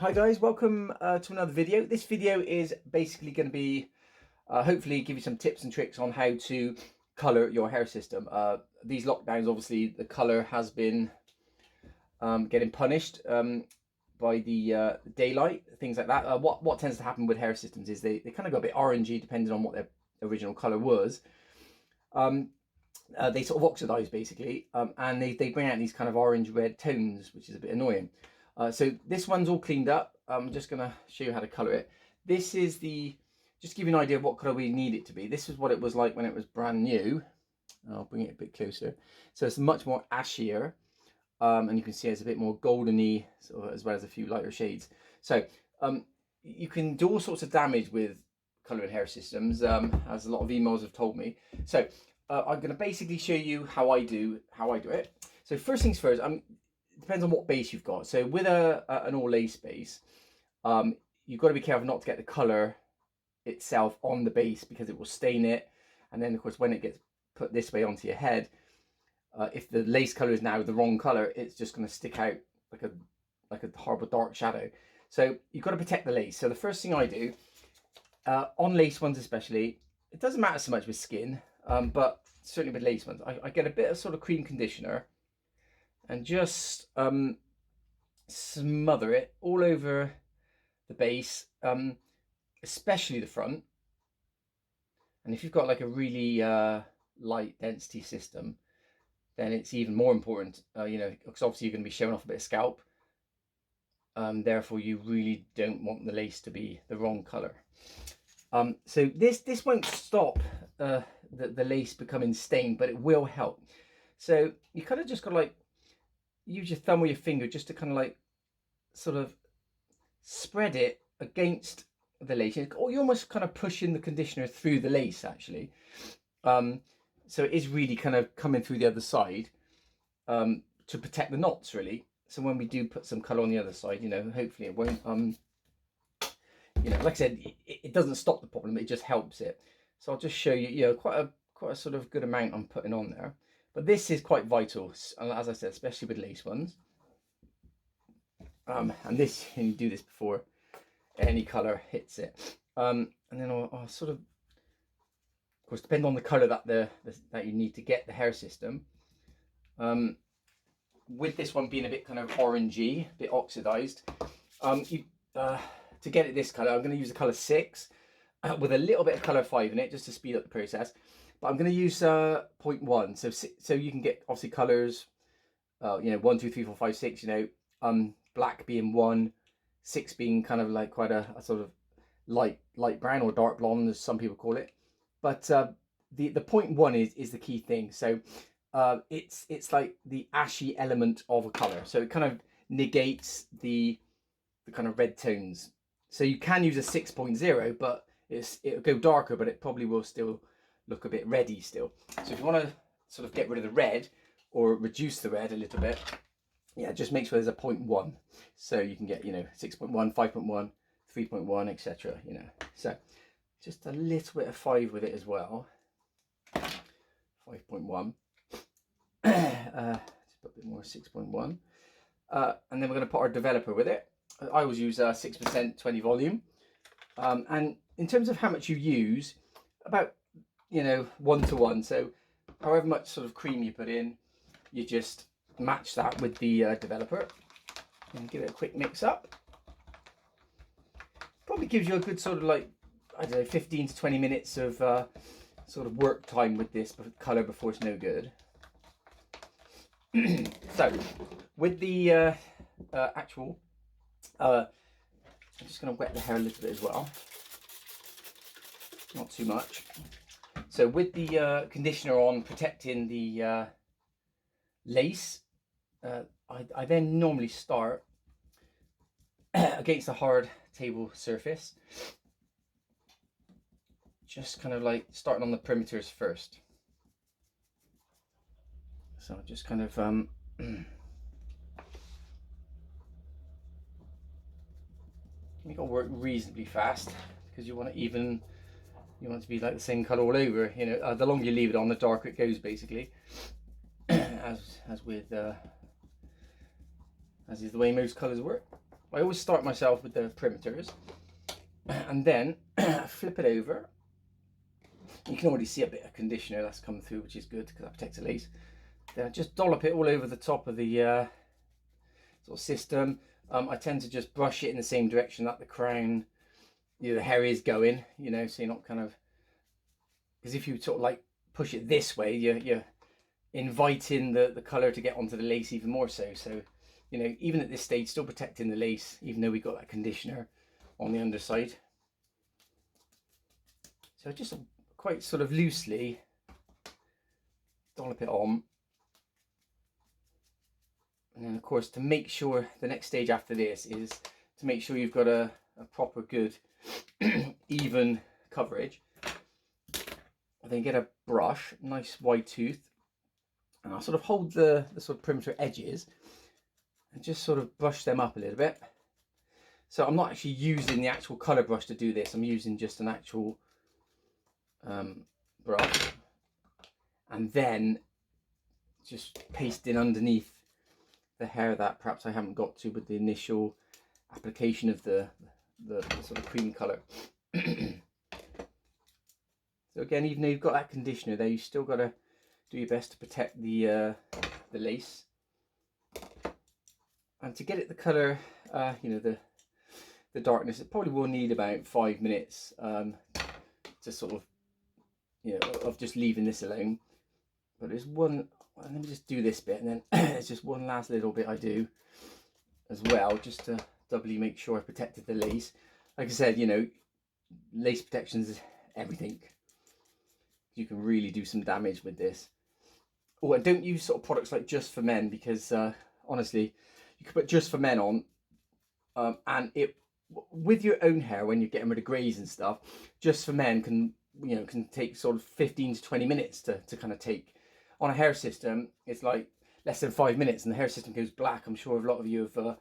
Hi guys, welcome to another video. This video is basically going to be hopefully give you some tips and tricks on how to colour your hair system. These lockdowns, obviously the colour has been getting punished by the daylight, things like that. What tends to happen with hair systems is they kind of go a bit orangey depending on what their original colour was. They sort of oxidize basically, and they bring out these kind of orange-red tones, which is a bit annoying. So this one's all cleaned up. I'm just going to show you how to colour it. This is just to give you an idea of what colour we need it to be. This is what it was like when it was brand new. I'll bring it a bit closer. So it's much more ashier, and you can see it's a bit more goldeny, as well as a few lighter shades. So you can do all sorts of damage with colouring hair systems, as a lot of emails have told me. So I'm going to basically show you how I do it. So first things first, it depends on what base you've got. So with an all lace base, you've got to be careful not to get the colour itself on the base because it will stain it. And then of course when it gets put this way onto your head, if the lace colour is now the wrong colour, it's just going to stick out like a horrible dark shadow. So you've got to protect the lace. So the first thing I do, on lace ones especially, it doesn't matter so much with skin, but certainly with lace ones, I get a bit of sort of cream conditioner and just smother it all over the base, especially the front. And if you've got like a really light density system, then it's even more important, because obviously you're going to be showing off a bit of scalp. Therefore you really don't want the lace to be the wrong color. So this won't stop the lace becoming stained, but it will help. So you kind of just got to like use your thumb or your finger just to kind of like sort of spread it against the lace, or you're almost kind of pushing the conditioner through the lace actually. So it is really kind of coming through the other side to protect the knots really. So when we do put some colour on the other side, hopefully it won't like I said, it doesn't stop the problem, it just helps it. So I'll just show you, quite a sort of good amount I'm putting on there. But this is quite vital, as I said, especially with lace ones. And you do this before any colour hits it. And then I'll sort of course, depending on the colour that you need to get the hair system. With this one being a bit kind of orangey, a bit oxidised, to get it this colour, I'm going to use the colour 6 with a little bit of colour 5 in it, just to speed up the process. But I'm going to use 0.1, so you can get obviously colours, 1, 2, 3, 4, 5, 6. Black being 1, 6 being kind of like quite a sort of light brown or dark blonde, as some people call it. But the 0.1 is the key thing. So it's like the ashy element of a colour, so it kind of negates the kind of red tones. So you can use a 6.0, but it'll go darker, but it probably will still look a bit reddy still. So if you want to sort of get rid of the red or reduce the red a little bit, yeah, just make sure there's a 0.1. So you can get, 6.1, 5.1, 3.1, etc. So just a little bit of 5 with it as well. 5.1. Just put a bit more 6.1. And then we're going to put our developer with it. I always use 6%, 20 volume. And in terms of how much you use, about 1 to 1. So however much sort of cream you put in, you just match that with the developer and give it a quick mix up. Probably gives you a good sort of like, I don't know, 15 to 20 minutes of sort of work time with this colour before it's no good. So with the actual, I'm just going to wet the hair a little bit as well, not too much. So with the conditioner on, protecting the lace, I then normally start against a hard table surface, just kind of like starting on the perimeters first. So just kind of you got to work reasonably fast because you want to be like the same color all over. The longer you leave it on, the darker it goes basically. as is the way most colors work. I always start myself with the perimeters and then flip it over. You can already see a bit of conditioner that's come through, which is good because that protects the lace. Then I just dollop it all over the top of the sort of system. I tend to just brush it in the same direction that the crown, the hair is going, so you're not kind of, because if you sort of like push it this way, you're inviting the colour to get onto the lace even more so. So, even at this stage, still protecting the lace, even though we've got that conditioner on the underside. So just quite sort of loosely dollop it on. And then of course, to make sure, the next stage after this is to make sure you've got a proper good even coverage. And then get a brush, nice wide tooth, and I'll sort of hold the sort of perimeter edges and just sort of brush them up a little bit. So I'm not actually using the actual colour brush to do this, I'm using just an actual brush, and then just pasting underneath the hair that perhaps I haven't got to with the initial application of the sort of cream colour. So again, even though you've got that conditioner there, you still got to do your best to protect the lace. And to get it the colour, the darkness, it probably will need about 5 minutes to sort of, of just leaving this alone. But there's one, let me just do this bit, and then there's just one last little bit I do as well, just to doubly make sure I protected the lace. Like I said, lace protection is everything. You can really do some damage with this. Oh, and don't use sort of products like Just for Men, because honestly, you can put Just for Men on, and it, with your own hair, when you're getting rid of greys and stuff, Just for Men can take sort of 15 to 20 minutes to kind of take. On a hair system, it's like less than 5 minutes, and the hair system goes black. I'm sure a lot of you have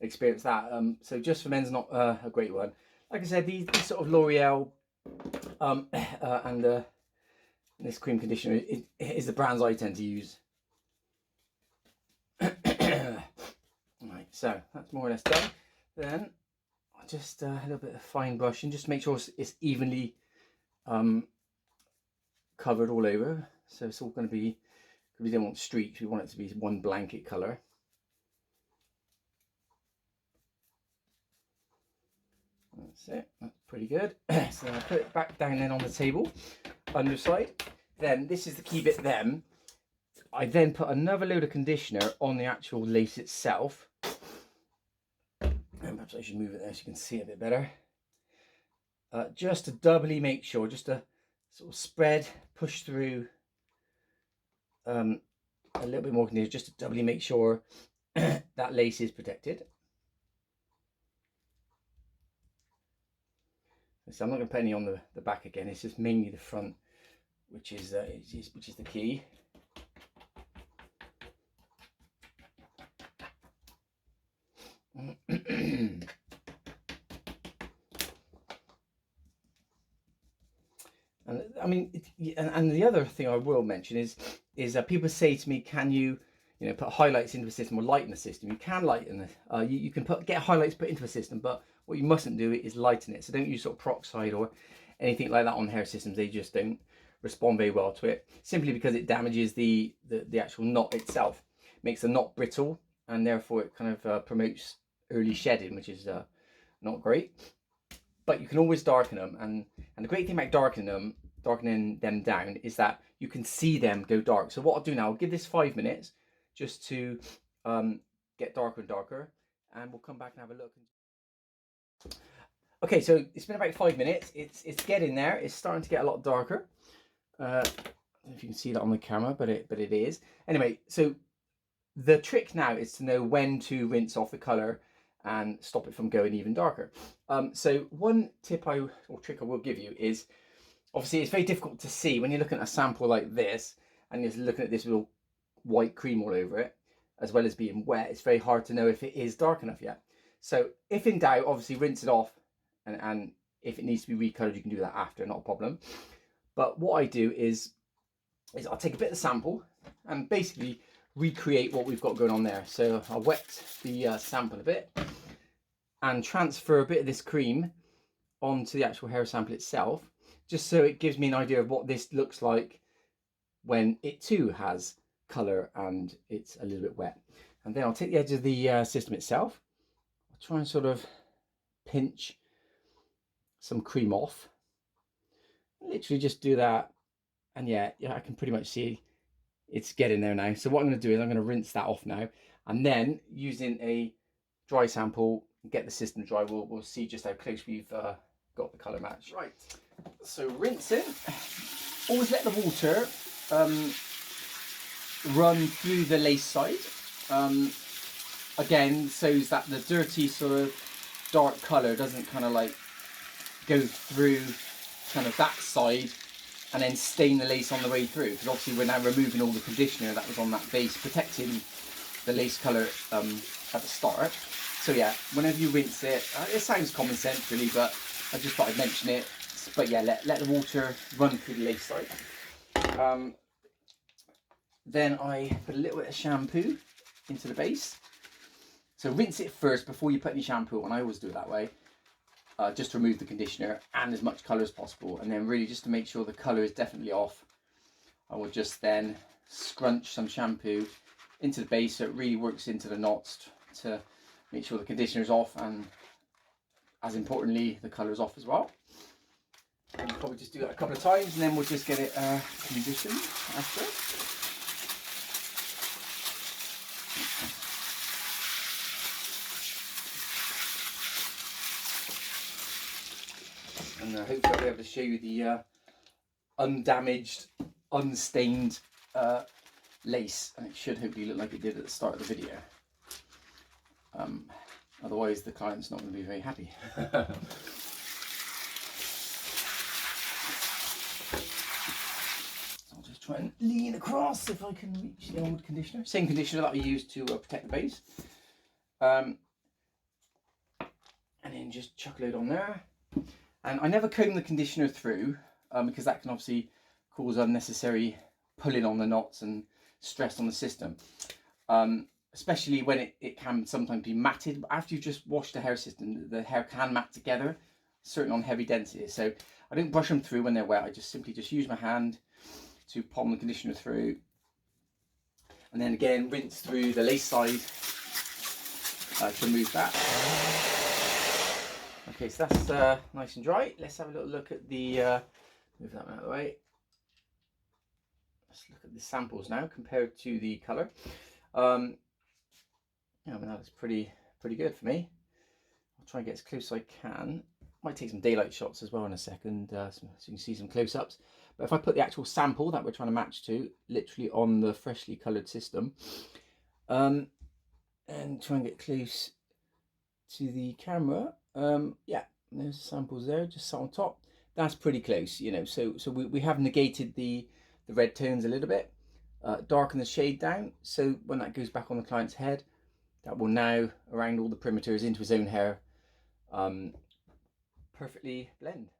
experienced that. So Just for Men's not a great one. Like I said, these sort of L'Oreal and this cream conditioner is the brands I tend to use. Right, so that's more or less done. Then I'll just a little bit of fine brushing, just to make sure it's evenly covered all over. So it's all going to be, we don't want streaks, we want it to be one blanket colour. That's it, that's pretty good. So I'll put it back down then on the table, underside. Then this is the key bit then. I then put another load of conditioner on the actual lace itself. And perhaps I should move it there so you can see it a bit better. Just to doubly make sure, just to sort of spread, push through a little bit more conditioner, just to doubly make sure that lace is protected. So I'm not going to put any on the back again. It's just mainly the front, which is the key. And I mean, and the other thing I will mention is people say to me, can you put highlights into a system or lighten the system? You can lighten it. You can get highlights put into a system, but what you mustn't do is lighten it. So don't use sort of peroxide or anything like that on hair systems. They just don't respond very well to it, simply because it damages the actual knot itself, makes the knot brittle, and therefore it kind of promotes early shedding, which is not great. But you can always darken them, and the great thing about darkening them down is that you can see them go dark. So what I'll do now, I'll give this 5 minutes just to get darker and darker, and we'll come back and have a look. Okay, so it's been about 5 minutes. It's getting there. It's starting to get a lot darker. I don't know if you can see that on the camera, but it is. Anyway, so the trick now is to know when to rinse off the colour and stop it from going even darker. So one tip or trick I will give you is, obviously it's very difficult to see when you're looking at a sample like this and you're looking at this real white cream all over it, as well as being wet. It's very hard to know if it is dark enough yet. So if in doubt, obviously rinse it off, and if it needs to be recolored, you can do that after, not a problem. But what I do is I'll take a bit of the sample and basically recreate what we've got going on there. So I'll wet the sample a bit, and transfer a bit of this cream onto the actual hair sample itself, just so it gives me an idea of what this looks like when it too has colour and it's a little bit wet. And then I'll take the edge of the system itself. I'll try and sort of pinch some cream off. Literally just do that, and yeah, I can pretty much see it's getting there now. So what I'm going to do is I'm going to rinse that off now, and then using a dry sample, get the system dry, we'll see just how close we've got the colour match. Right, so rinsing. Always let the water run through the lace side. Again, so that the dirty sort of dark colour doesn't kind of like go through kind of that side and then stain the lace on the way through, because obviously we're now removing all the conditioner that was on that base, protecting the lace colour at the start. So yeah, whenever you rinse it, it sounds common sense really, but I just thought I'd mention it. But yeah, let the water run through the lace side. Then I put a little bit of shampoo into the base. So rinse it first before you put any shampoo on. I always do it that way. Just to remove the conditioner and as much colour as possible. And then really just to make sure the colour is definitely off, I will just then scrunch some shampoo into the base so it really works into the knots to make sure the conditioner is off, and as importantly the colour is off as well. And we'll probably just do that a couple of times and then we'll just get it conditioned after. And hopefully I'll be able to show you the undamaged, unstained lace, and it should hopefully look like it did at the start of the video. Otherwise the client's not going to be very happy. So I'll just try and lean across if I can reach the old conditioner. Same conditioner that we used to protect the base. And then just chuck a load on there. And I never comb the conditioner through because that can obviously cause unnecessary pulling on the knots and stress on the system. Especially when it can sometimes be matted. After you've just washed the hair system, the hair can mat together, certainly on heavy density. So I don't brush them through when they're wet. I just simply use my hand to palm the conditioner through. And then again, rinse through the lace side to remove that. Okay, so that's nice and dry. Let's have a little look at the, move that one out of the way. Let's look at the samples now compared to the colour. Yeah, I mean, that looks pretty good for me. I'll try and get as close as I can. Might take some daylight shots as well in a second, so you can see some close-ups. But if I put the actual sample that we're trying to match to, literally on the freshly coloured system, and try and get close to the camera, yeah, there's the samples there, just on top. That's pretty close, you know. So we have negated the red tones a little bit, darken the shade down, so when that goes back on the client's head, that will now, around all the perimeters into his own hair, perfectly blend.